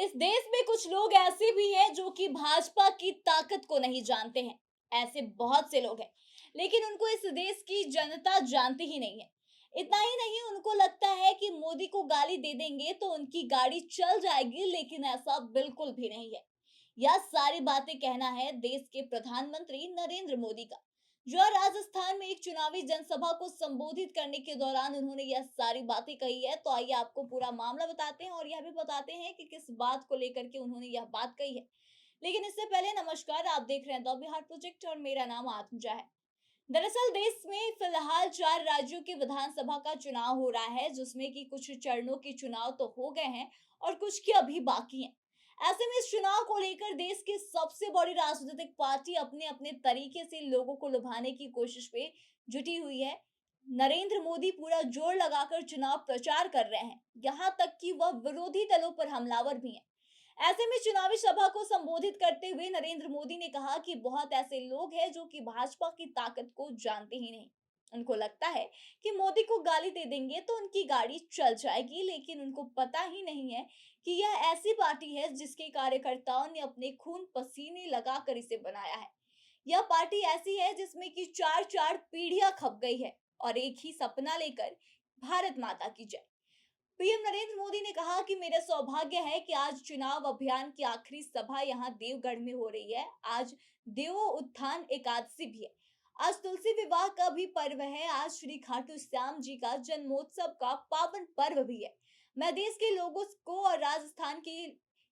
इस देश में कुछ लोग ऐसे भी हैं जो कि भाजपा की ताकत को नहीं जानते हैं। ऐसे बहुत से लोग हैं, लेकिन उनको इस देश की जनता जानती ही नहीं है। इतना ही नहीं, उनको लगता है कि मोदी को गाली दे देंगे तो उनकी गाड़ी चल जाएगी, लेकिन ऐसा बिल्कुल भी नहीं है। यह सारी बातें कहना है देश के प्रधानमंत्री नरेंद्र मोदी का, जो राजस्थान में एक चुनावी जनसभा को संबोधित करने के दौरान उन्होंने यह सारी बातें कही है। तो आइए आपको पूरा मामला बताते हैं और यह भी बताते हैं कि किस बात को लेकर के उन्होंने यह बात कही है। लेकिन इससे पहले नमस्कार, आप देख रहे हैं द बिहार प्रोजेक्ट और मेरा नाम आत्मजा है। दरअसल देश में फिलहाल 4 राज्यों की विधानसभा का चुनाव हो रहा है, जिसमें कि कुछ चरणों के चुनाव तो हो गए हैं और कुछ के अभी बाकी हैं। ऐसे में इस चुनाव को लेकर देश की सबसे बड़ी राजनीतिक पार्टी अपने अपने तरीके से लोगों को लुभाने की कोशिश में जुटी हुई है। नरेंद्र मोदी पूरा जोर लगाकर चुनाव प्रचार कर रहे हैं, यहाँ तक कि वह विरोधी दलों पर हमलावर भी हैं। ऐसे में चुनावी सभा को संबोधित करते हुए नरेंद्र मोदी ने कहा कि बहुत ऐसे लोग हैं जो कि भाजपा की ताकत को जानते ही नहीं। उनको लगता है कि मोदी को गाली दे देंगे तो उनकी गाड़ी चल जाएगी, लेकिन उनको पता ही नहीं है कि यह ऐसी पार्टी है जिसके कार्यकर्ताओं ने अपने खून पसीने लगाकर इसे बनाया है। यह पार्टी ऐसी है जिसमें कि चार चार पीढ़ियां खप गई है और एक ही सपना लेकर, भारत माता की जय। पीएम नरेंद्र मोदी ने कहा कि मेरा सौभाग्य है कि आज चुनाव अभियान की आखिरी सभा यहाँ देवगढ़ में हो रही है। आज देवो उत्थान एकादशी भी है। आज तुलसी विवाह का भी पर्व है। आज श्री खाटू श्याम जी का जन्मोत्सव का पावन पर्व भी है। मैं देश के लोगों को और राजस्थान के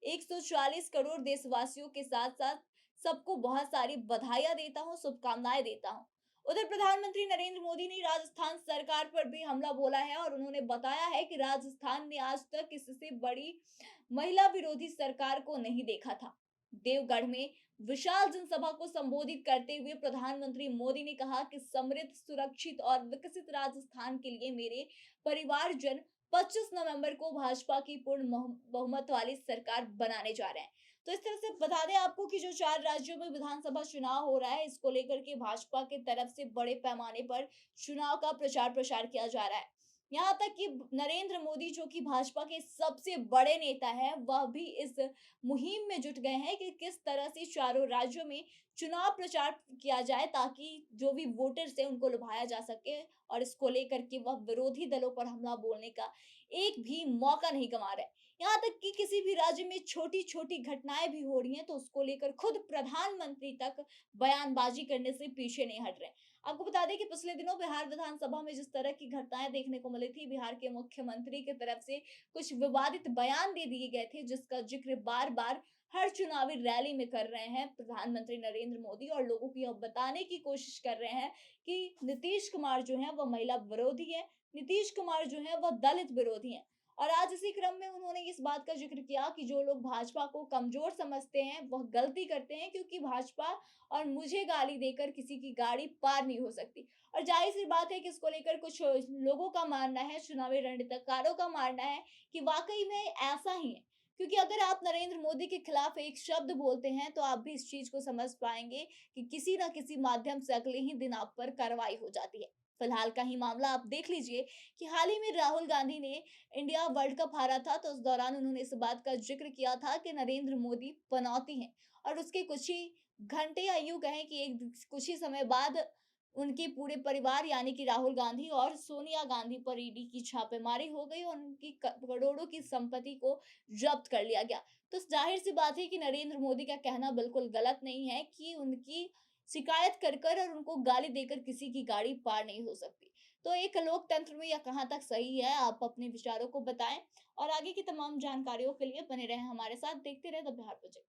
140 करोड़ देशवासियों के साथ साथ सबको बहुत सारी बधाइयां देता हूँ, शुभकामनाएं देता हूँ। उधर प्रधानमंत्री नरेंद्र मोदी ने राजस्थान सरकार पर भी हमला बोला है और उन्होंने बताया है कि राजस्थान ने आज तक इससे बड़ी महिला विरोधी सरकार को नहीं देखा था। देवगढ़ में विशाल जनसभा को संबोधित करते हुए प्रधानमंत्री मोदी ने कहा कि समृद्ध, सुरक्षित और विकसित राजस्थान के लिए मेरे परिवारजन 25 नवंबर को भाजपा की पूर्ण बहुमत वाली सरकार बनाने जा रहे हैं। तो इस तरह से बता दें आपको कि जो 4 राज्यों में विधानसभा चुनाव हो रहा है, इसको लेकर के भाजपा की तरफ से बड़े पैमाने पर चुनाव का प्रचार प्रसार किया जा रहा है। यहाँ तक कि नरेंद्र मोदी, जो कि भाजपा के सबसे बड़े नेता हैं, वह भी इस मुहिम में जुट गए हैं कि किस तरह से चारों राज्यों में चुनाव प्रचार किया जाए, ताकि जो भी वोटर्स हैं उनको लुभाया जा सके। और इसको लेकर के वह विरोधी दलों पर हमला बोलने का एक भी मौका नहीं गंवा रहे। यहाँ तक कि किसी भी राज्य में छोटी-छोटी घटनाएं भी हो रही हैं तो उसको लेकर खुद प्रधानमंत्री तक बयानबाजी करने से पीछे नहीं हट रहे। आपको बता दें कि पिछले दिनों बिहार विधानसभा में जिस तरह की घटनाएं देखने को मिली थी, बिहार के मुख्यमंत्री की तरफ से कुछ विवादित बयान दे दिए गए थे, जिसका जिक्र बार-बार हर चुनावी रैली में कर रहे हैं प्रधानमंत्री नरेंद्र मोदी और लोगों को यह बताने की कोशिश कर रहे हैं कि नीतीश कुमार जो है वह महिला विरोधी है, नीतीश कुमार जो है वह दलित विरोधी है। और आज इसी क्रम में उन्होंने इस बात का जिक्र किया कि जो लोग भाजपा को कमजोर समझते हैं वह गलती करते हैं, क्योंकि भाजपा और मुझे गाली देकर किसी की गाड़ी पार नहीं हो सकती। और जाहिर सी बात है कि इसको लेकर कुछ लोगों का मानना है, चुनावी रणनीतिकारों का मानना है कि वाकई में ऐसा ही है। क्योंकि अगर आप नरेंद्र मोदी के खिलाफ एक शब्द बोलते हैं तो आप भी इस चीज को समझ पाएंगे कि किसी ना किसी माध्यम से अगले ही दिन आप पर कार्रवाई हो जाती है। फिलहाल का ही मामला आप देख लीजिए कि हाल ही में राहुल गांधी ने इंडिया वर्ल्ड कप हारा था, तो उस दौरान उन्होंने इस बात का जिक्र किया था कि नरेंद्र मोदी पनौती हैं। और उसके कुछ ही घंटे या यूं कहें कि एक कुछ ही समय बाद उनके पूरे परिवार यानी कि राहुल गांधी और सोनिया गांधी पर ईडी की छापेमारी हो गई और उनकी करोड़ों की संपत्ति को जब्त कर लिया गया। तो जाहिर सी बात है कि नरेंद्र मोदी का कहना बिल्कुल गलत नहीं है कि उनकी शिकायत कर कर और उनको गाली देकर किसी की गाड़ी पार नहीं हो सकती। तो एक लोकतंत्र में यह कहाँ तक सही है, आप अपने विचारों को बताएं और आगे की तमाम जानकारियों के लिए बने रहें हमारे साथ। देखते रहे द बिहार प्रोजेक्ट।